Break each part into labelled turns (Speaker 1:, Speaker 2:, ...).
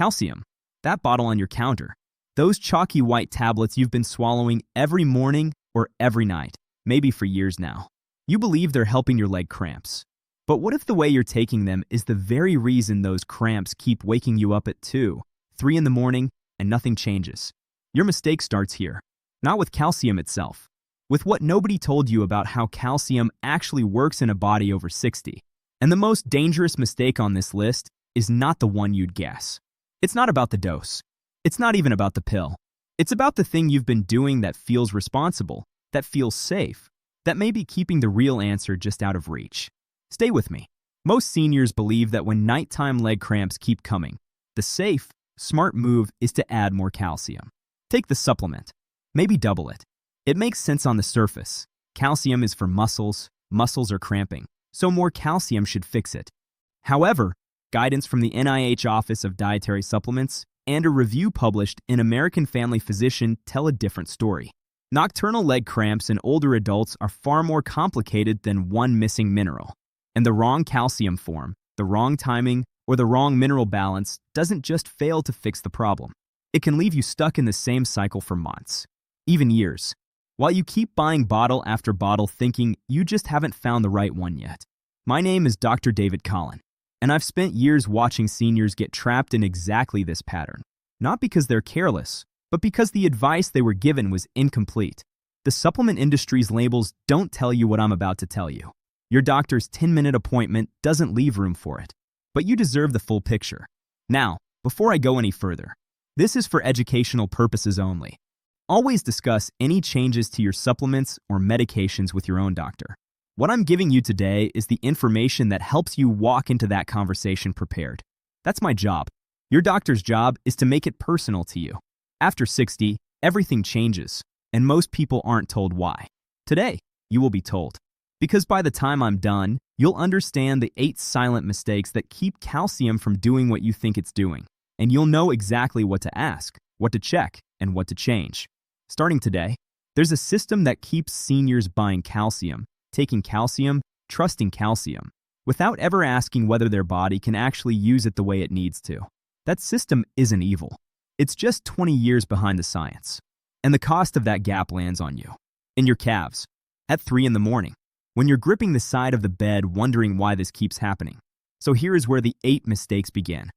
Speaker 1: Calcium. That bottle on your counter. Those chalky white tablets you've been swallowing every morning or every night, maybe for years now. You believe they're helping your leg cramps. But what if the way you're taking them is the very reason those cramps keep waking you up at 2, 3 in the morning and nothing changes? Your mistake starts here. Not with calcium itself. With what nobody told you about how calcium actually works in a body over 60. And the most dangerous mistake on this list is not the one you'd guess. It's not about the dose. It's not even about the pill. It's about the thing you've been doing that feels responsible, that feels safe, that may be keeping the real answer just out of reach. Stay with me. Most seniors believe that when nighttime leg cramps keep coming, the safe, smart move is to add more calcium. Take the supplement. Maybe double it. It makes sense on the surface. Calcium is for muscles. Muscles are cramping, so more calcium should fix it. However, guidance from the NIH Office of Dietary Supplements and a review published in American Family Physician tell a different story. Nocturnal leg cramps in older adults are far more complicated than one missing mineral. And the wrong calcium form, the wrong timing, or the wrong mineral balance doesn't just fail to fix the problem. It can leave you stuck in the same cycle for months, even years, while you keep buying bottle after bottle thinking you just haven't found the right one yet. My name is Dr. David Collin, and I've spent years watching seniors get trapped in exactly this pattern. Not because they're careless, but because the advice they were given was incomplete. The supplement industry's labels don't tell you what I'm about to tell you. Your doctor's 10-minute appointment doesn't leave room for it. But you deserve the full picture. Now, before I go any further, this is for educational purposes only. Always discuss any changes to your supplements or medications with your own doctor. What I'm giving you today is the information that helps you walk into that conversation prepared. That's my job. Your doctor's job is to make it personal to you. After 60, everything changes, and most people aren't told why. Today, you will be told. Because by the time I'm done, you'll understand the 8 silent mistakes that keep calcium from doing what you think it's doing. And you'll know exactly what to ask, what to check, and what to change. Starting today, there's a system that keeps seniors buying calcium, taking calcium, trusting calcium, without ever asking whether their body can actually use it the way it needs to. That system isn't evil. It's just 20 years behind the science. And the cost of that gap lands on you. In your calves. At 3 in the morning. When you're gripping the side of the bed wondering why this keeps happening. So here is where the 8 mistakes begin.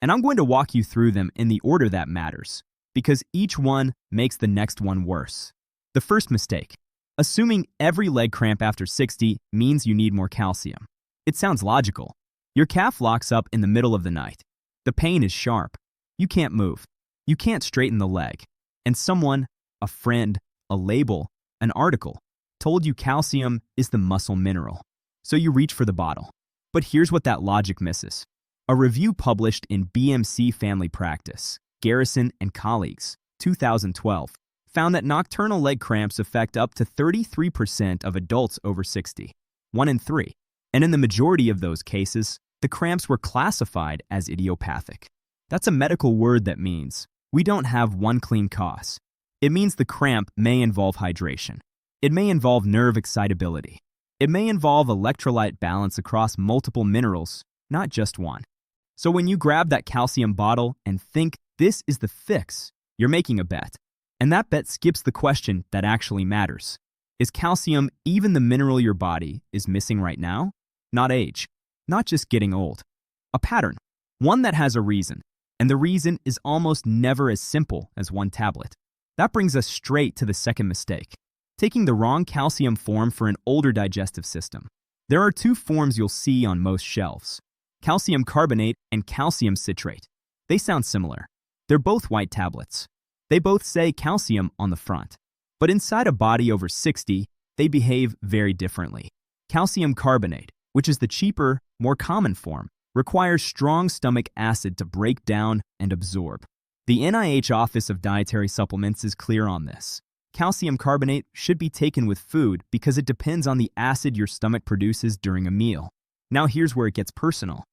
Speaker 1: And I'm going to walk you through them in the order that matters, because each one makes the next one worse. The first mistake. Assuming every leg cramp after 60 means you need more calcium. It sounds logical. Your calf locks up in the middle of the night. The pain is sharp. You can't move. You can't straighten the leg. And someone, a friend, a label, an article, told you calcium is the muscle mineral. So you reach for the bottle. But here's what that logic misses. A review published in BMC Family Practice, Garrison and colleagues, 2012, found that nocturnal leg cramps affect up to 33% of adults over 60, 1 in 3. And in the majority of those cases, the cramps were classified as idiopathic. That's a medical word that means we don't have one clean cause. It means the cramp may involve hydration. It may involve nerve excitability. It may involve electrolyte balance across multiple minerals, not just one. So when you grab that calcium bottle and think this is the fix, you're making a bet. And that bet skips the question that actually matters. Is calcium even the mineral your body is missing right now? Not age. Not just getting old. A pattern. One that has a reason. And the reason is almost never as simple as one tablet. That brings us straight to the second mistake. Taking the wrong calcium form for an older digestive system. There are 2 forms you'll see on most shelves. Calcium carbonate and calcium citrate. They sound similar. They're both white tablets. They both say calcium on the front. But inside a body over 60, they behave very differently. Calcium carbonate, which is the cheaper, more common form, requires strong stomach acid to break down and absorb. The NIH Office of Dietary Supplements is clear on this. Calcium carbonate should be taken with food because it depends on the acid your stomach produces during a meal. Now here's where it gets personal.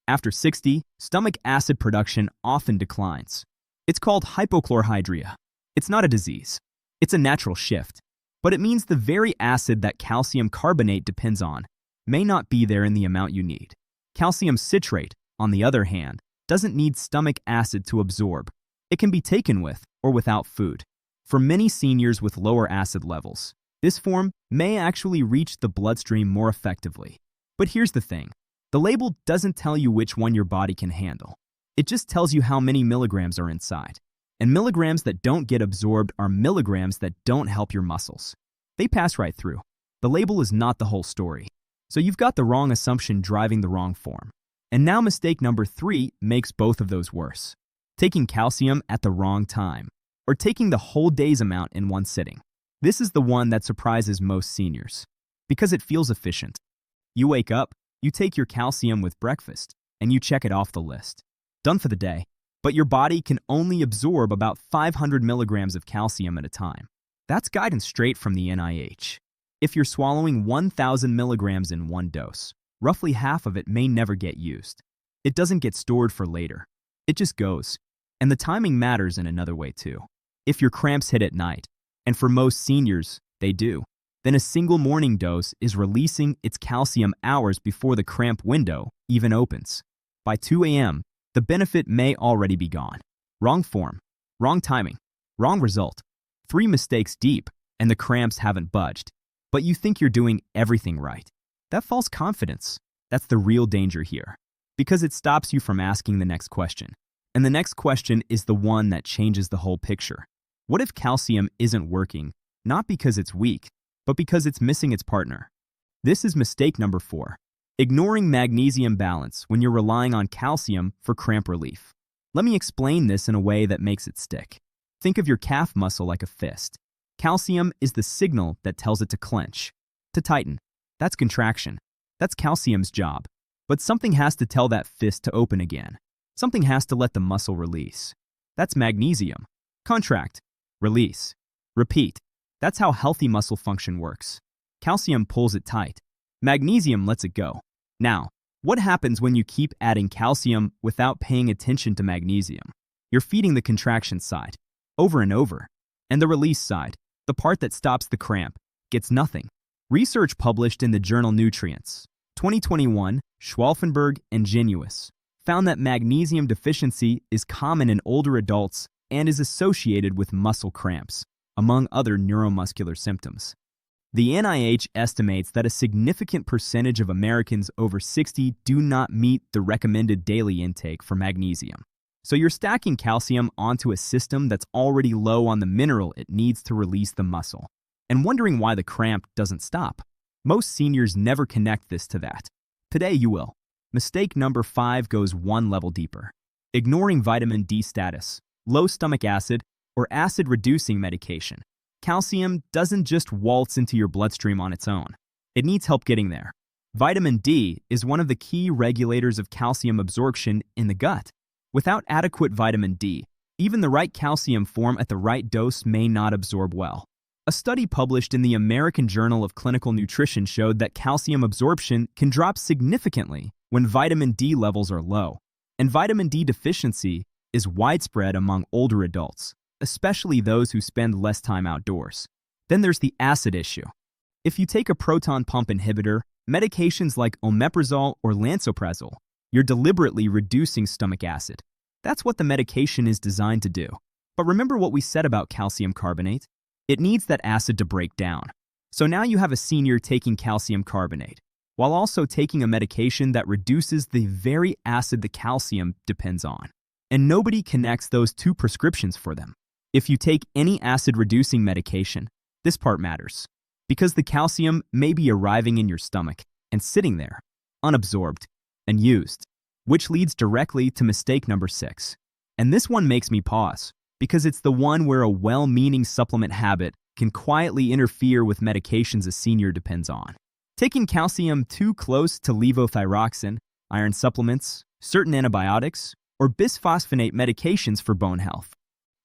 Speaker 1: After 60, stomach acid production often declines. It's called hypochlorhydria. It's not a disease. It's a natural shift. But it means the very acid that calcium carbonate depends on may not be there in the amount you need. Calcium citrate, on the other hand, doesn't need stomach acid to absorb. It can be taken with or without food. For many seniors with lower acid levels, this form may actually reach the bloodstream more effectively. But here's the thing. The label doesn't tell you which one your body can handle. It just tells you how many milligrams are inside. And milligrams that don't get absorbed are milligrams that don't help your muscles. They pass right through. The label is not the whole story. So you've got the wrong assumption driving the wrong form. And now mistake number 3 makes both of those worse. Taking calcium at the wrong time, or taking the whole day's amount in one sitting. This is the one that surprises most seniors, because it feels efficient. You wake up, you take your calcium with breakfast, and you check it off the list. Done for the day. But your body can only absorb about 500 milligrams of calcium at a time. That's guidance straight from the NIH. If you're swallowing 1,000 milligrams in one dose, roughly half of it may never get used. It doesn't get stored for later. It just goes. And the timing matters in another way too. If your cramps hit at night, and for most seniors, they do, then a single morning dose is releasing its calcium hours before the cramp window even opens. By 2 a.m., the benefit may already be gone. Wrong form, wrong timing, wrong result. 3 mistakes deep, and the cramps haven't budged. But you think you're doing everything right. That false confidence, that's the real danger here. Because it stops you from asking the next question. And the next question is the one that changes the whole picture. What if calcium isn't working, not because it's weak, but because it's missing its partner? This is mistake number 4. Ignoring magnesium balance when you're relying on calcium for cramp relief. Let me explain this in a way that makes it stick. Think of your calf muscle like a fist. Calcium is the signal that tells it to clench, to tighten. That's contraction. That's calcium's job. But something has to tell that fist to open again. Something has to let the muscle release. That's magnesium. Contract. Release. Repeat. That's how healthy muscle function works. Calcium pulls it tight. Magnesium lets it go. Now, what happens when you keep adding calcium without paying attention to magnesium? You're feeding the contraction side, over and over. And the release side, the part that stops the cramp, gets nothing. Research published in the journal Nutrients, 2021, Schwalfenberg and Genuis, found that magnesium deficiency is common in older adults and is associated with muscle cramps, among other neuromuscular symptoms. The NIH estimates that a significant percentage of Americans over 60 do not meet the recommended daily intake for magnesium. So you're stacking calcium onto a system that's already low on the mineral it needs to release the muscle, and wondering why the cramp doesn't stop. Most seniors never connect this to that. Today you will. Mistake number 5 goes one level deeper. Ignoring vitamin D status, low stomach acid, or acid-reducing medication. Calcium doesn't just waltz into your bloodstream on its own. It needs help getting there. Vitamin D is one of the key regulators of calcium absorption in the gut. Without adequate vitamin D, even the right calcium form at the right dose may not absorb well. A study published in the American Journal of Clinical Nutrition showed that calcium absorption can drop significantly when vitamin D levels are low. And vitamin D deficiency is widespread among older adults, especially those who spend less time outdoors. Then there's the acid issue. If you take a proton pump inhibitor, medications like omeprazole or lansoprazole, you're deliberately reducing stomach acid. That's what the medication is designed to do. But remember what we said about calcium carbonate? It needs that acid to break down. So now you have a senior taking calcium carbonate, while also taking a medication that reduces the very acid the calcium depends on. And nobody connects those two prescriptions for them. If you take any acid-reducing medication, this part matters, because the calcium may be arriving in your stomach and sitting there, unabsorbed, and used, which leads directly to mistake number 6. And this one makes me pause, because it's the one where a well-meaning supplement habit can quietly interfere with medications a senior depends on. Taking calcium too close to levothyroxine, iron supplements, certain antibiotics, or bisphosphonate medications for bone health.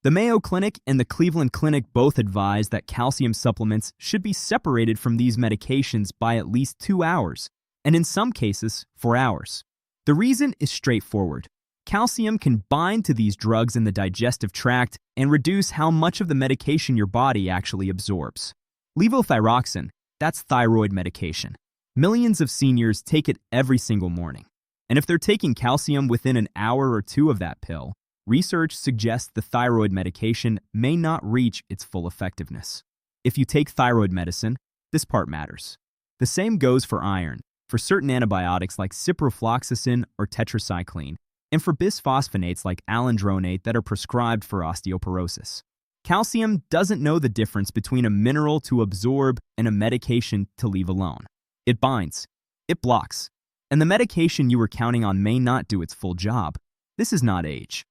Speaker 1: The Mayo Clinic and the Cleveland Clinic both advise that calcium supplements should be separated from these medications by at least 2 hours, and in some cases, 4 hours. The reason is straightforward. Calcium can bind to these drugs in the digestive tract and reduce how much of the medication your body actually absorbs. Levothyroxine, that's thyroid medication. Millions of seniors take it every single morning. And if they're taking calcium within an hour or two of that pill, research suggests the thyroid medication may not reach its full effectiveness. If you take thyroid medicine, this part matters. The same goes for iron, for certain antibiotics like ciprofloxacin or tetracycline, and for bisphosphonates like alendronate that are prescribed for osteoporosis. Calcium doesn't know the difference between a mineral to absorb and a medication to leave alone. It binds, it blocks, and the medication you were counting on may not do its full job. This is not age.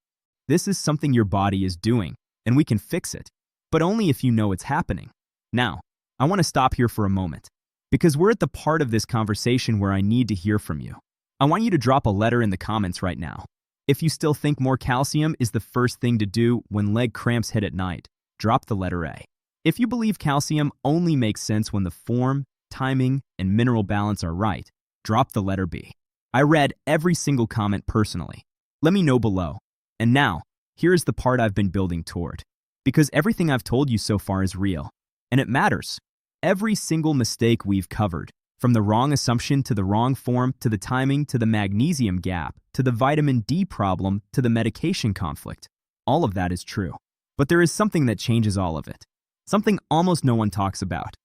Speaker 1: This is something your body is doing, and we can fix it, but only if you know it's happening. Now, I want to stop here for a moment, because we're at the part of this conversation where I need to hear from you. I want you to drop a letter in the comments right now. If you still think more calcium is the first thing to do when leg cramps hit at night, drop the letter A. If you believe calcium only makes sense when the form, timing, and mineral balance are right, drop the letter B. I read every single comment personally. Let me know below. And now, here is the part I've been building toward. Because everything I've told you so far is real. And it matters. Every single mistake we've covered, from the wrong assumption to the wrong form, to the timing, to the magnesium gap, to the vitamin D problem, to the medication conflict. All of that is true. But there is something that changes all of it. Something almost no one talks about.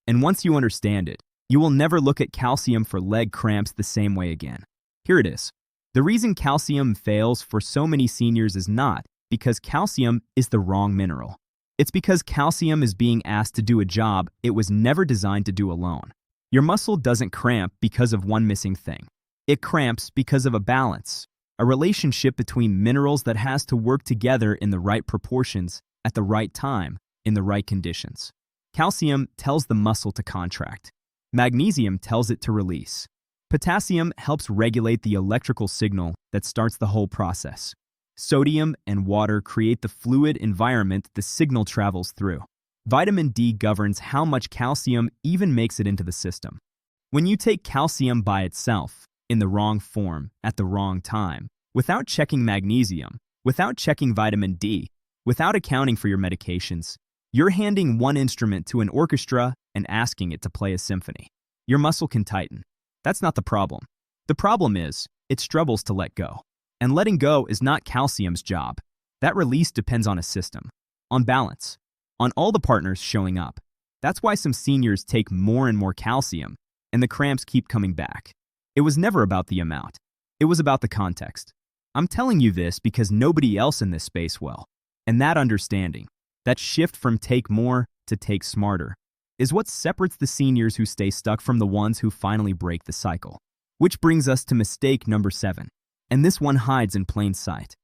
Speaker 1: And once you understand it, you will never look at calcium for leg cramps the same way again. Here it is. The reason calcium fails for so many seniors is not because calcium is the wrong mineral. It's because calcium is being asked to do a job it was never designed to do alone. Your muscle doesn't cramp because of one missing thing. It cramps because of a balance, a relationship between minerals that has to work together in the right proportions, at the right time, in the right conditions. Calcium tells the muscle to contract. Magnesium tells it to release. Potassium helps regulate the electrical signal that starts the whole process. Sodium and water create the fluid environment the signal travels through. Vitamin D governs how much calcium even makes it into the system. When you take calcium by itself, in the wrong form, at the wrong time, without checking magnesium, without checking vitamin D, without accounting for your medications, you're handing one instrument to an orchestra and asking it to play a symphony. Your muscle can tighten. That's not the problem. The problem is, it struggles to let go. And letting go is not calcium's job. That release depends on a system, on balance, on all the partners showing up. That's why some seniors take more and more calcium, and the cramps keep coming back. It was never about the amount. It was about the context. I'm telling you this because nobody else in this space will. And that understanding, that shift from take more to take smarter, is what separates the seniors who stay stuck from the ones who finally break the cycle. Which brings us to mistake number 7. And this one hides in plain sight.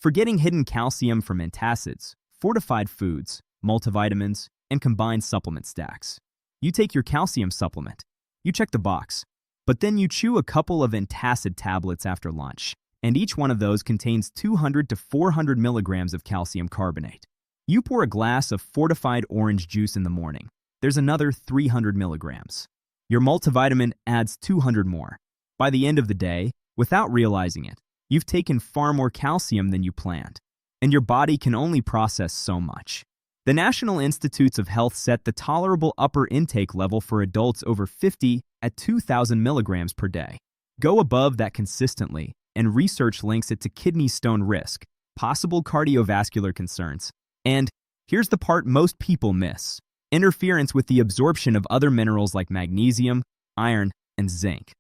Speaker 1: Forgetting hidden calcium from antacids, fortified foods, multivitamins, and combined supplement stacks. You take your calcium supplement. You check the box. But then you chew a couple of antacid tablets after lunch, and each one of those contains 200 to 400 milligrams of calcium carbonate. You pour a glass of fortified orange juice in the morning. There's another 300 milligrams. Your multivitamin adds 200 more. By the end of the day, without realizing it, you've taken far more calcium than you planned, and your body can only process so much. The National Institutes of Health set the tolerable upper intake level for adults over 50 at 2,000 milligrams per day. Go above that consistently, and research links it to kidney stone risk, possible cardiovascular concerns, and here's the part most people miss: interference with the absorption of other minerals like magnesium, iron, and zinc.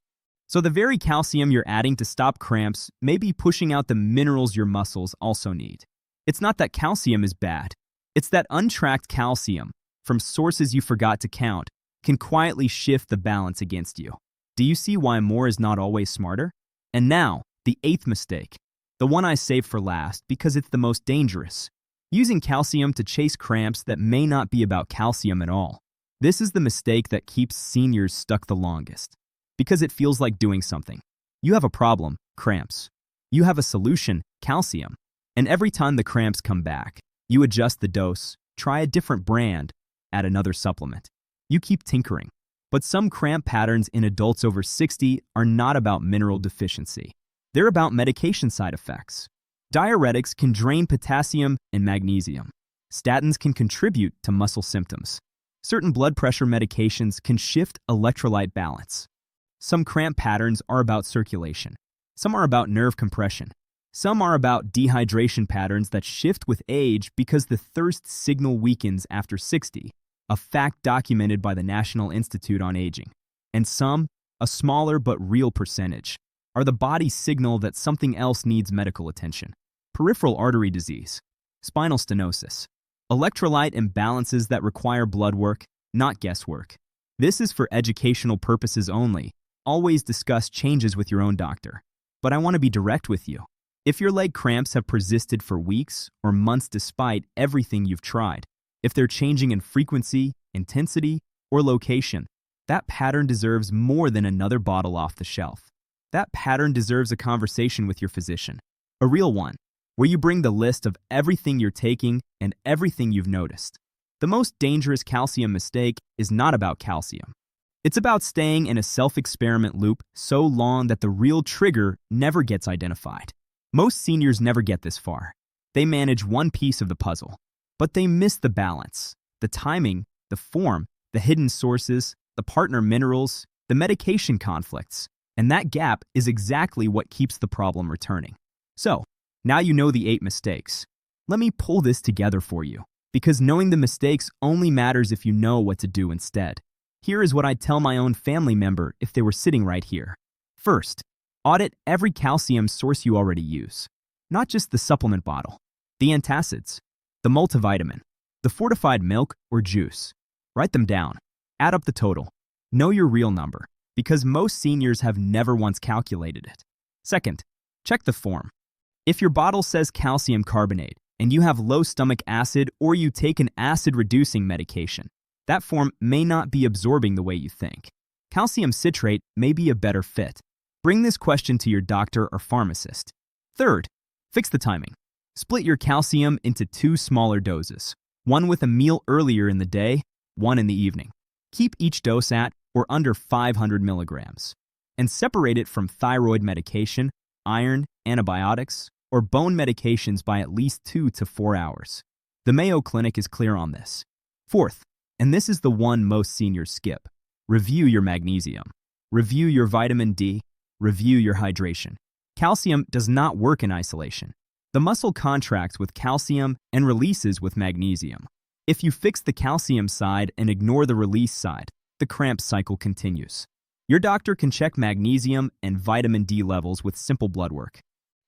Speaker 1: So the very calcium you're adding to stop cramps may be pushing out the minerals your muscles also need. It's not that calcium is bad. It's that untracked calcium, from sources you forgot to count, can quietly shift the balance against you. Do you see why more is not always smarter? And now, the 8th mistake. The one I saved for last because it's the most dangerous. Using calcium to chase cramps that may not be about calcium at all. This is the mistake that keeps seniors stuck the longest. Because it feels like doing something. You have a problem, cramps. You have a solution, calcium. And every time the cramps come back, you adjust the dose, try a different brand, add another supplement. You keep tinkering. But some cramp patterns in adults over 60 are not about mineral deficiency. They're about medication side effects. Diuretics can drain potassium and magnesium. Statins can contribute to muscle symptoms. Certain blood pressure medications can shift electrolyte balance. Some cramp patterns are about circulation. Some are about nerve compression. Some are about dehydration patterns that shift with age because the thirst signal weakens after 60, a fact documented by the National Institute on Aging. And some, a smaller but real percentage, are the body's signal that something else needs medical attention. Peripheral artery disease, spinal stenosis, electrolyte imbalances that require blood work, not guesswork. This is for educational purposes only. Always discuss changes with your own doctor. But I want to be direct with you. If your leg cramps have persisted for weeks or months despite everything you've tried, if they're changing in frequency, intensity, or location, that pattern deserves more than another bottle off the shelf. That pattern deserves a conversation with your physician, a real one, where you bring the list of everything you're taking and everything you've noticed. The most dangerous calcium mistake is not about calcium. It's about staying in a self-experiment loop so long that the real trigger never gets identified. Most seniors never get this far. They manage one piece of the puzzle, but they miss the balance, the timing, the form, the hidden sources, the partner minerals, the medication conflicts, and that gap is exactly what keeps the problem returning. So, now you know the 8 mistakes. Let me pull this together for you, because knowing the mistakes only matters if you know what to do instead. Here is what I'd tell my own family member if they were sitting right here. First, audit every calcium source you already use. Not just the supplement bottle, the antacids, the multivitamin, the fortified milk or juice. Write them down. Add up the total. Know your real number, because most seniors have never once calculated it. Second, check the form. If your bottle says calcium carbonate and you have low stomach acid or you take an acid-reducing medication, that form may not be absorbing the way you think. Calcium citrate may be a better fit. Bring this question to your doctor or pharmacist. Third, fix the timing. Split your calcium into 2 smaller doses, one with a meal earlier in the day, one in the evening. Keep each dose at or under 500 milligrams, and separate it from thyroid medication, iron, antibiotics, or bone medications by at least 2 to 4 hours. The Mayo Clinic is clear on this. Fourth, and this is the one most seniors skip, review your magnesium. Review your vitamin D. Review your hydration. Calcium does not work in isolation. The muscle contracts with calcium and releases with magnesium. If you fix the calcium side and ignore the release side, the cramp cycle continues. Your doctor can check magnesium and vitamin D levels with simple blood work.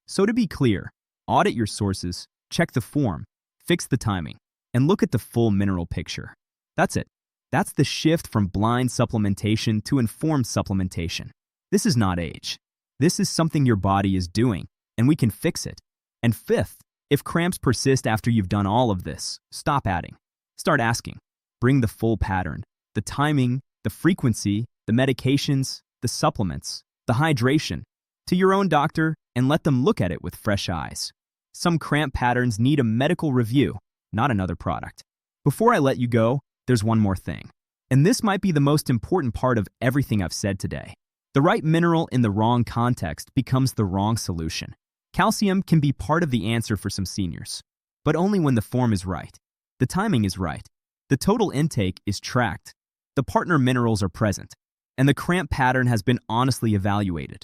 Speaker 1: So to be clear, audit your sources, check the form, fix the timing, and look at the full mineral picture. That's it. That's the shift from blind supplementation to informed supplementation. This is not age. This is something your body is doing, and we can fix it. And fifth, if cramps persist after you've done all of this, stop adding. Start asking. Bring the full pattern, the timing, the frequency, the medications, the supplements, the hydration, to your own doctor and let them look at it with fresh eyes. Some cramp patterns need a medical review, not another product. Before I let you go, there's one more thing. And this might be the most important part of everything I've said today. The right mineral in the wrong context becomes the wrong solution. Calcium can be part of the answer for some seniors, but only when the form is right, the timing is right, the total intake is tracked, the partner minerals are present, and the cramp pattern has been honestly evaluated.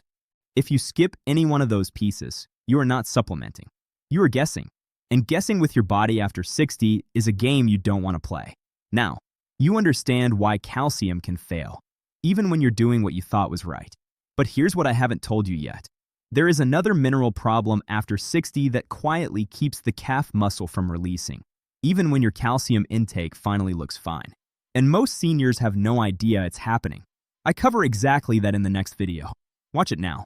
Speaker 1: If you skip any one of those pieces, you are not supplementing. You are guessing. And guessing with your body after 60 is a game you don't want to play. Now, you understand why calcium can fail, even when you're doing what you thought was right. But here's what I haven't told you yet. There is another mineral problem after 60 that quietly keeps the calf muscle from releasing, even when your calcium intake finally looks fine. And most seniors have no idea it's happening. I cover exactly that in the next video. Watch it now.